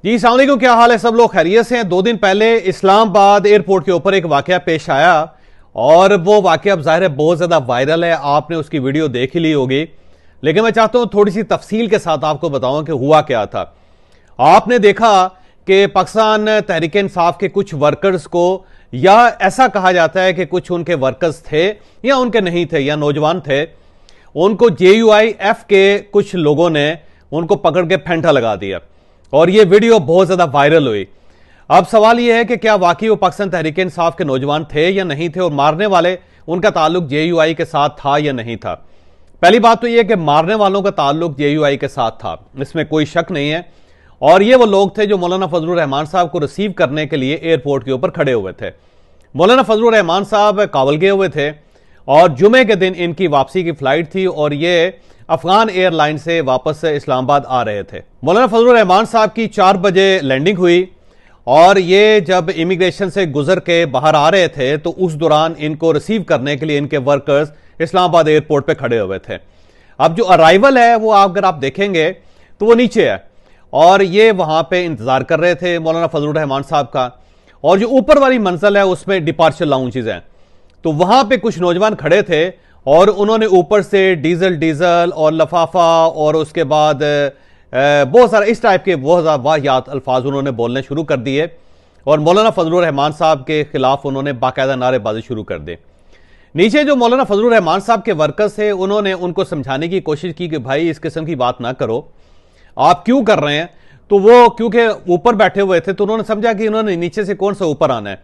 जी अस्सलाम वालेकुम, क्या हाल है? सब लोग खैरियत से हैं। 2 दिन पहले इस्लामाबाद एयरपोर्ट के ऊपर एक वाकया पेश आया और वो वाकया अब जाहिर है बहुत ज़्यादा वायरल है। आपने उसकी वीडियो देख ही ली होगी, लेकिन मैं चाहता हूं थोड़ी सी तफसील के साथ आपको बताऊं कि हुआ क्या था। आपने देखा कि पाकिस्तान तहरीक इंसाफ के कुछ वर्कर्स को, या ऐसा कहा जाता है कि कुछ उनके वर्कर्स थे या उनके नहीं थे या नौजवान थे, उनको JUIF के कुछ लोगों ने उनको पकड़ के फेंटा लगा दिया और यह वीडियो बहुत ज्यादा वायरल हुई। अब सवाल यह है कि क्या वाकई वो पाकिस्तान तहरीक इंसाफ के नौजवान थे या नहीं थे, और मारने वाले उनका ताल्लुक JUI के साथ था या नहीं था। पहली बात तो यह कि मारने वालों का ताल्लुक JUI के साथ था, इसमें कोई शक नहीं है। और ये वो लोग थे जो मौलाना फजलुर रहमान साहब को रिसीव करने के लिए एयरपोर्ट के ऊपर खड़े हुए थे। मौलाना फजलुर रहमान साहब काबुल गए हुए थे और जुमे के दिन इनकी वापसी की फ्लाइट थी और ये अफगान एयरलाइन से वापस इस्लामाबाद आ रहे थे। मौलाना फजलुर रहमान साहब की 4 बजे लैंडिंग हुई और ये जब इमिग्रेशन से गुजर के बाहर आ रहे थे तो उस दौरान इनको रिसीव करने के लिए इनके वर्कर्स इस्लामाबाद एयरपोर्ट पे खड़े हुए थे। अब जो अराइवल है वो अगर आप देखेंगे तो वो नीचे है और ये वहां पे इंतजार कर रहे थे मौलाना फजलुर रहमान साहब का। और जो ऊपर वाली मंजिल है उसमें डिपार्चर लाउंजेस हैं, तो वहां पे कुछ नौजवान खड़े थे और उन्होंने ऊपर से डीजल और लफाफा और उसके बाद बहुत सारा इस टाइप के बहुत ज़्यादा वाहियात अल्फाज उन्होंने बोलने शुरू कर दिए और मौलाना फजलुर रहमान साहब के खिलाफ उन्होंने बाकायदा नारेबाजी शुरू कर दी। नीचे जो मौलाना फजलुर रहमान साहब के वर्कर्स थे उन्होंने उनको समझाने की कोशिश की कि भाई इस किस्म की बात ना करो, आप क्यों कर रहे हैं। तो वो क्योंकि ऊपर बैठे हुए थे तो उन्होंने समझा कि उन्होंने नीचे से कौन सा ऊपर आना है,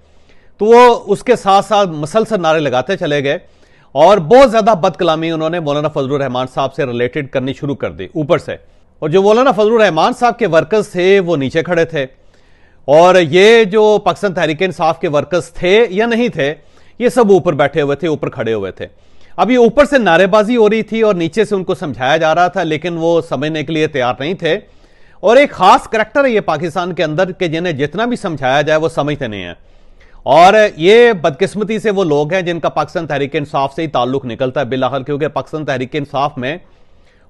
तो वो उसके साथ साथ मसलसल नारे लगाते चले गए और बहुत ज्यादा बदकलामी उन्होंने मौलाना फजलुर रहमान साहब से रिलेटेड करनी शुरू कर दी ऊपर से। और जो मौलाना फजलुर रहमान साहब के वर्कर्स थे वो नीचे खड़े थे और ये जो पाकिस्तान तहरीक इंसाफ के वर्कर्स थे या नहीं थे, ये सब ऊपर बैठे हुए थे, ऊपर खड़े हुए थे। अब ये ऊपर से नारेबाजी हो रही थी और नीचे से उनको समझाया जा रहा था, लेकिन वो समझने के लिए तैयार नहीं थे। और एक खास करैक्टर है ये पाकिस्तान के अंदर कि जिन्हें जितना भी समझाया जाए वो समझते नहीं है। और ये बदकिस्मती से वो लोग हैं जिनका पाकिस्तान तहरीक इंसाफ से ही ताल्लुक निकलता है बिलाखिर, क्योंकि पाकिस्तान तहरीक इंसाफ में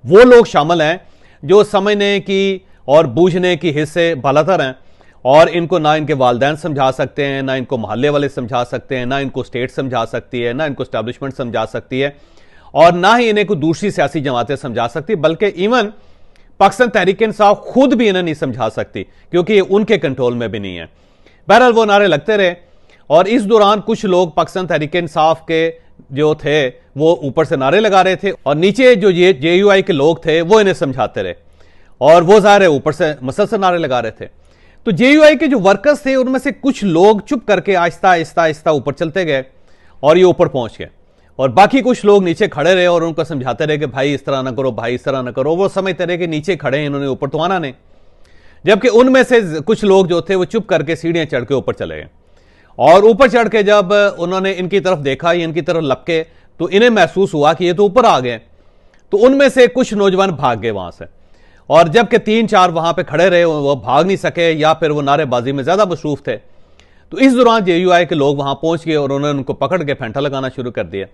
वो लोग शामिल हैं जो समझने की और बूझने की हिस्से भलातर हैं और इनको ना इनके वालिदैन समझा सकते हैं, ना इनको मोहल्ले वाले समझा सकते हैं, ना इनको स्टेट समझा सकती है, ना इनको एस्टैब्लिशमेंट समझा सकती है और ना ही इन्हें कोई दूसरी सियासी जमातें समझा सकती, बल्कि इवन पाकिस्तान तहरीक इंसाफ खुद भी इन्हें नहीं समझा सकती क्योंकि ये उनके कंट्रोल में भी नहीं है। बहरहाल वो नारे लगते रहे और इस दौरान कुछ लोग पाकिस्तान तहरीक इंसाफ के जो थे वो ऊपर से नारे लगा रहे थे और नीचे जो ये JUI के लोग थे वो इन्हें समझाते रहे और वो ज़ाहिर है ऊपर से मसलसल नारे लगा रहे थे। तो JUI के जो वर्कर्स थे उनमें से कुछ लोग चुप करके आहिस्ता आहिस्ता आहिस्ता ऊपर चलते गए और ये ऊपर पहुंच गए और बाकी कुछ लोग नीचे खड़े रहे और उनको समझाते रहे कि भाई इस तरह ना करो, भाई इस तरह ना करो। वो समझते रहे कि नीचे खड़े हैं, इन्होंने ऊपर तो आना नहीं। जबकि उनमें से कुछ लोग जो थे वो चुप करके सीढ़ियां चढ़ के ऊपर चले गए और ऊपर चढ़ के जब उन्होंने इनकी तरफ देखा, इनकी तरफ लपके, तो इन्हें महसूस हुआ कि ये तो ऊपर आ गए। तो उनमें से कुछ नौजवान भाग गए वहां से और जबकि 3-4 वहां पे खड़े रहे, वो भाग नहीं सके या फिर वो नारेबाजी में ज्यादा मसरूफ थे। तो इस दौरान JUI के लोग वहां पहुंच गए और उन्होंने उनको पकड़ के फेंटा लगाना शुरू कर दिया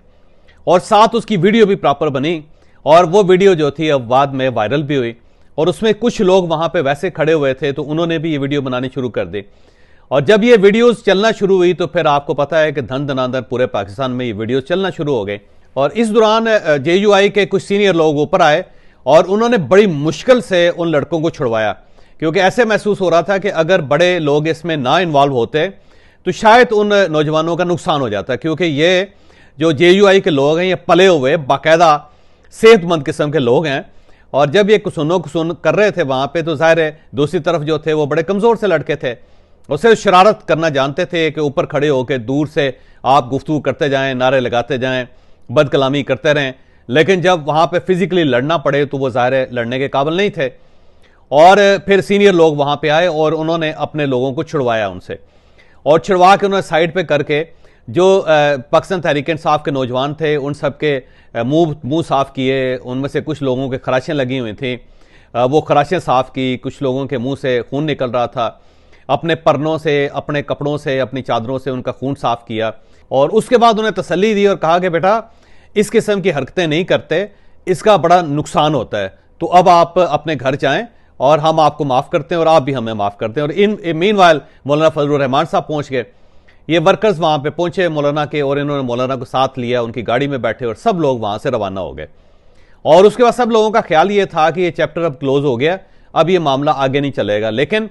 और साथ उसकी वीडियो भी प्रॉपर बनी और वो वीडियो जो थी अब बाद में वायरल भी हुई और उसमें कुछ लोग वहां पे वैसे खड़े हुए थे तो उन्होंने भी ये वीडियो बनानी शुरू कर दी। और जब ये वीडियोस चलना शुरू हुई तो फिर आपको पता है कि धन धनाधन पूरे पाकिस्तान में ये वीडियोस चलना शुरू हो गए और इस दौरान JUI के कुछ सीनियर लोग ऊपर आए और उन्होंने बड़ी मुश्किल से उन लड़कों को छुड़वाया, क्योंकि ऐसे महसूस हो रहा था कि अगर बड़े लोग इसमें ना इन्वॉल्व होते तो शायद उन नौजवानों का नुकसान हो जाता, क्योंकि ये जो JUI के लोग हैं ये पले हुए बाकायदा सेहतमंद किस्म के लोग हैं और जब ये कुसुनो कुसुन कर रहे थे वहां पे तो जाहिर है दूसरी तरफ जो थे वो बड़े कमजोर से लड़के थे, उससे शरारत करना जानते थे कि ऊपर खड़े होकर दूर से आप गुफ्तगू करते जाएं, नारे लगाते जाएं, बदकलामी करते रहें, लेकिन जब वहां पे फिजिकली लड़ना पड़े तो वो जाहिर है लड़ने के काबिल नहीं थे। और फिर सीनियर लोग वहां पे आए और उन्होंने अपने लोगों को छुड़वाया उनसे और छुड़वा के उन्होंने साइड पे करके जो पाकिस्तान तहरीक इंसाफ के नौजवान थे उन सब के मुंह साफ किए। उनमें से कुछ लोगों के खराशें लगी हुई थी, वो खराशें साफ की, कुछ लोगों के मुंह से खून निकल रहा था, अपने परनों से, अपने कपड़ों से, अपनी चादरों से उनका खून साफ किया और उसके बाद उन्हें तसल्ली दी और कहा कि बेटा इस किस्म की हरकतें नहीं करते, इसका बड़ा नुकसान होता है, तो अब आप अपने घर जाएं और हम आपको माफ़ करते हैं और आप भी हमें माफ़ करते हैं। और इन मीनवाइल मौलाना फजलुर रहमान साहब पहुँच गए, ये वर्कर्स वहाँ पे पहुँचे मौलाना के, और इन्होंने मौलाना को साथ लिया, उनकी गाड़ी में बैठे और सब लोग वहाँ से रवाना हो गए। और उसके बाद सब लोगों का ख्याल ये था कि ये चैप्टर अब क्लोज हो गया, अब ये मामला आगे नहीं चलेगा। लेकिन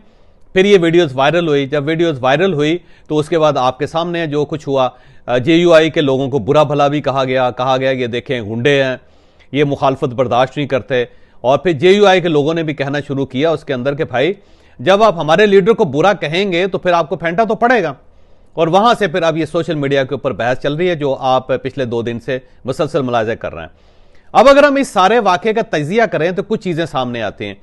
फिर ये वीडियोस वायरल हुई। जब वीडियोस वायरल हुई तो उसके बाद आपके सामने जो कुछ हुआ, JUI के लोगों को बुरा भला भी कहा गया ये देखें गुंडे हैं, ये मुखालफत बर्दाश्त नहीं करते। और फिर JUI के लोगों ने भी कहना शुरू किया उसके अंदर कि भाई जब आप हमारे लीडर को बुरा कहेंगे तो फिर आपको फेंटा तो पड़ेगा। और वहां से फिर अब ये सोशल मीडिया के ऊपर बहस चल रही है जो आप पिछले 2 दिन से मुसलसल मुलाजा कर रहे हैं। अब अगर हम इस सारे वाक़े का तजिया करें तो कुछ चीजें सामने आती हैं।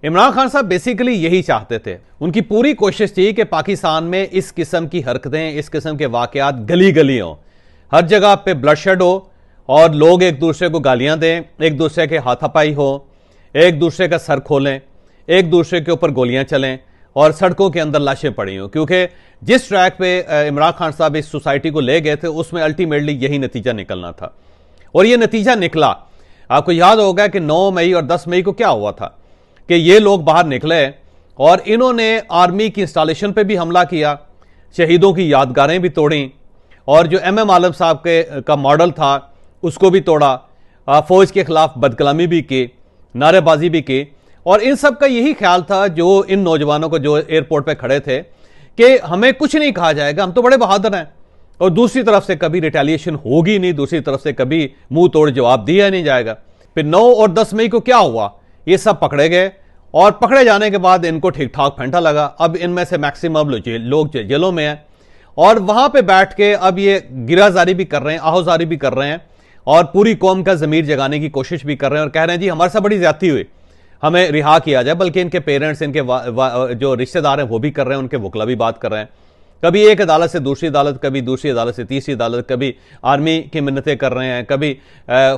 इमरान खान साहब बेसिकली यही चाहते थे, उनकी पूरी कोशिश थी कि पाकिस्तान में इस किस्म की हरकतें, इस किस्म के वाक़यात गली गली हों, हर जगह पे ब्लडशेड हो और लोग एक दूसरे को गालियां दें, एक दूसरे के हाथापाई हो, एक दूसरे का सर खोलें, एक दूसरे के ऊपर गोलियां चलें और सड़कों के अंदर लाशें पड़ी हों। क्योंकि जिस ट्रैक पे इमरान खान साहब इस सोसाइटी को ले गए थे उसमें अल्टीमेटली यही नतीजा निकलना था और ये नतीजा निकला। आपको याद होगा कि 9 मई और 10 मई को क्या हुआ था कि ये लोग बाहर निकले और इन्होंने आर्मी की इंस्टॉलेशन पे भी हमला किया, शहीदों की यादगारें भी तोड़ी और जो MM आलम साहब का मॉडल था उसको भी तोड़ा, फौज के खिलाफ बदकलामी भी की, नारेबाजी भी की। और इन सब का यही ख्याल था जो इन नौजवानों को जो एयरपोर्ट पे खड़े थे कि हमें कुछ नहीं कहा जाएगा, हम तो बड़े बहादुर हैं। और दूसरी तरफ से कभी रिटेलिएशन होगी नहीं, दूसरी तरफ से कभी मुंह तोड़ जवाब दिया नहीं जाएगा। फिर 9 और 10 मई को क्या हुआ, ये सब पकड़े गए और पकड़े जाने के बाद इनको ठीक ठाक फेंटा लगा। अब इनमें से मैक्सिमम लोग जेलों में हैं और वहां पे बैठ के अब ये गिराजारी भी कर रहे हैं, आहोजारी भी कर रहे हैं और पूरी कौम का ज़मीर जगाने की कोशिश भी कर रहे हैं और कह रहे हैं जी हमारे साथ बड़ी ज्यादती हुई, हमें रिहा किया जाए। बल्कि इनके पेरेंट्स, इनके जो रिश्तेदार हैं वो भी कर रहे हैं, उनके वकला भी बात कर रहे हैं। कभी एक अदालत से दूसरी अदालत, कभी दूसरी अदालत से तीसरी अदालत, कभी आर्मी की मिन्नतें कर रहे हैं, कभी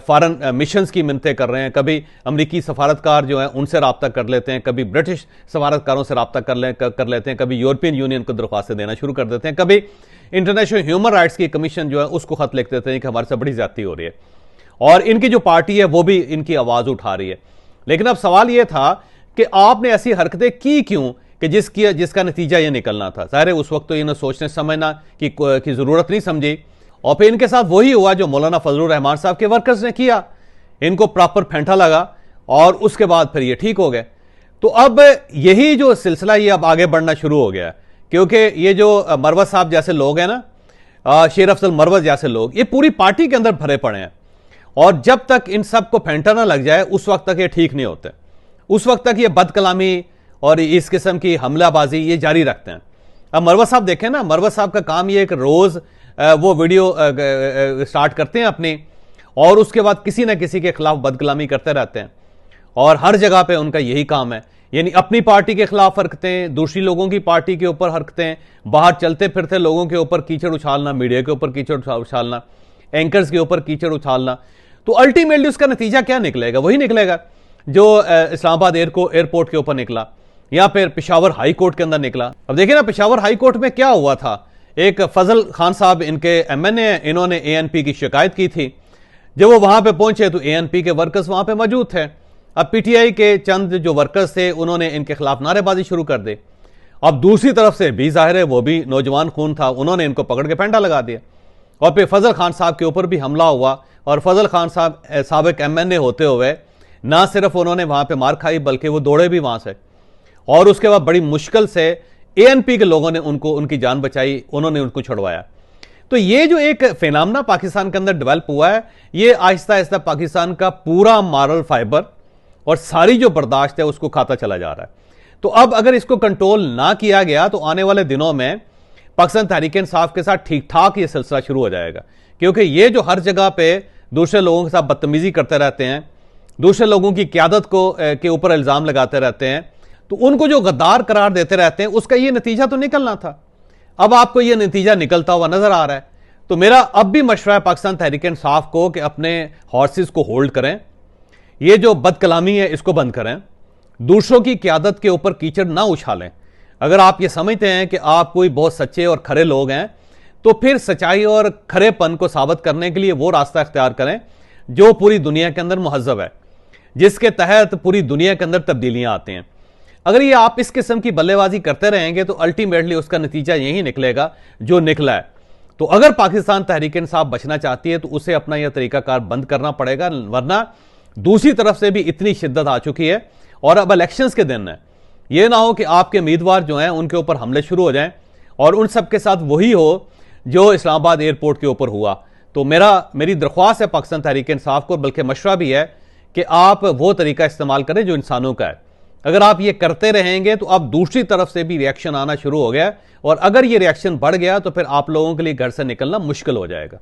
फॉरेन मिशंस की मिन्नतें कर रहे हैं, कभी अमरीकी सफारतकार जो हैं उनसे रब्ता कर लेते हैं, कभी ब्रिटिश सफारतकारों से रब्ता कर लेते हैं, कभी यूरोपियन यूनियन को दरख्वास्तें देना शुरू कर देते हैं, कभी इंटरनेशनल ह्यूमन राइट्स की कमीशन जो है उसको खत लिख देते हैं कि हमारे साथ बड़ी ज्यादती हो रही है। और इनकी जो पार्टी है वो भी इनकी आवाज उठा रही है। लेकिन अब सवाल यह था कि आपने ऐसी हरकतें की क्यों कि जिसका नतीजा यह निकलना था। ज़ाहिर है उस वक्त तो इन्हें सोचने समझना की जरूरत नहीं समझी और फिर इनके साथ वही हुआ जो मौलाना फजलुर रहमान साहब के वर्कर्स ने किया, इनको प्रॉपर फेंटा लगा और उसके बाद फिर ये ठीक हो गए। तो अब यही जो सिलसिला ये अब आगे बढ़ना शुरू हो गया क्योंकि ये जो मरवत साहब जैसे लोग हैं ना, शेर अफजल मरवत जैसे लोग, ये पूरी पार्टी के अंदर भरे पड़े हैं और जब तक इन सब को फेंटा ना लग जाए उस वक्त तक ये ठीक नहीं होते। उस वक्त तक ये बदकलामी और इस किस्म की हमलाबाजी ये जारी रखते हैं। अब मरवत साहब देखें ना, मरवत साहब का काम ये एक रोज वो वीडियो स्टार्ट करते हैं अपनी और उसके बाद किसी ना किसी के खिलाफ बदकलामी करते रहते हैं और हर जगह पे उनका यही काम है, यानी अपनी पार्टी के खिलाफ हरकतें, दूसरी लोगों की पार्टी के ऊपर हरकतें, बाहर चलते फिरते लोगों के ऊपर कीचड़ उछालना, मीडिया के ऊपर कीचड़ उछालना, एंकर्स के ऊपर कीचड़ उछालना। तो अल्टीमेटली उसका नतीजा क्या निकलेगा? वही निकलेगा जो इस्लामाबाद एयरपोर्ट के ऊपर निकला या फिर पेशावर हाई कोर्ट के अंदर निकला। अब देखिए ना पेशावर हाई कोर्ट में क्या हुआ था। एक फजल खान साहब इनके MNA हैं, इन्होंने ANP की शिकायत की थी। जब वो वहां पे पहुंचे तो ANP के वर्कर्स वहां पे मौजूद थे। अब PTI के चंद जो वर्कर्स थे उन्होंने इनके खिलाफ नारेबाजी शुरू कर दी। अब दूसरी तरफ से भी जाहिर है वो भी नौजवान खून था, उन्होंने इनको पकड़ के फेंटा लगा दिया और फिर फजल खान साहब के ऊपर भी हमला हुआ और फजल खान साहब साबिक MNA होते हुए ना सिर्फ उन्होंने वहां पे मार खाई बल्कि वो दौड़े भी वहां से और उसके बाद बड़ी मुश्किल से ANP के लोगों ने उनकी जान बचाई, उन्होंने उनको छुड़वाया। तो ये जो एक फिनोमेना पाकिस्तान के अंदर डेवलप हुआ है, ये आहिस्ता आहिस्ता पाकिस्तान का पूरा मॉरल फाइबर और सारी जो बर्दाश्त है उसको खाता चला जा रहा है। तो अब अगर इसको कंट्रोल ना किया गया तो आने वाले दिनों में पाकिस्तान तहरीक इंसाफ के साथ ठीक ठाक ये सिलसिला शुरू हो जाएगा, क्योंकि ये जो हर जगह पे दूसरे लोगों के साथ बदतमीजी करते रहते हैं, दूसरे लोगों की क्यादत के ऊपर इल्जाम लगाते रहते हैं, तो उनको जो गद्दार करार देते रहते हैं, उसका ये नतीजा तो निकलना था। अब आपको ये नतीजा निकलता हुआ नजर आ रहा है। तो मेरा अब भी मशवरा है पाकिस्तान तहरीक इंसाफ को कि अपने हॉर्सेस को होल्ड करें, ये जो बदकलामी है इसको बंद करें, दूसरों की क्यादत के ऊपर कीचड़ ना उछालें। अगर आप ये समझते हैं कि आप कोई बहुत सच्चे और खरे लोग हैं तो फिर सच्चाई और खरेपन को साबित करने के लिए वो रास्ता इख्तियार करें जो पूरी दुनिया के अंदर मुहज्जब है, जिसके तहत पूरी दुनिया के अंदर तब्दीलियां आती हैं। अगर ये आप इस किस्म की बल्लेबाजी करते रहेंगे तो अल्टीमेटली उसका नतीजा यही निकलेगा जो निकला है। तो अगर पाकिस्तान तहरीक इंसाफ बचना चाहती है तो उसे अपना यह तरीकाकार बंद करना पड़ेगा, वरना दूसरी तरफ से भी इतनी शिद्दत आ चुकी है और अब इलेक्शंस के दिन है, यह ना हो कि आपके उम्मीदवार जो हैं उनके ऊपर हमले शुरू हो जाएं और उन सब के साथ वही हो जो इस्लामाबाद एयरपोर्ट के ऊपर हुआ। तो मेरी दरख्वास्त है पाकिस्तान तहरीक इंसाफ को, बल्कि मशवरा भी है कि आप वो तरीका इस्तेमाल करें जो इंसानों का है। अगर आप ये करते रहेंगे तो अब दूसरी तरफ से भी रिएक्शन आना शुरू हो गया, और अगर ये रिएक्शन बढ़ गया तो फिर आप लोगों के लिए घर से निकलना मुश्किल हो जाएगा।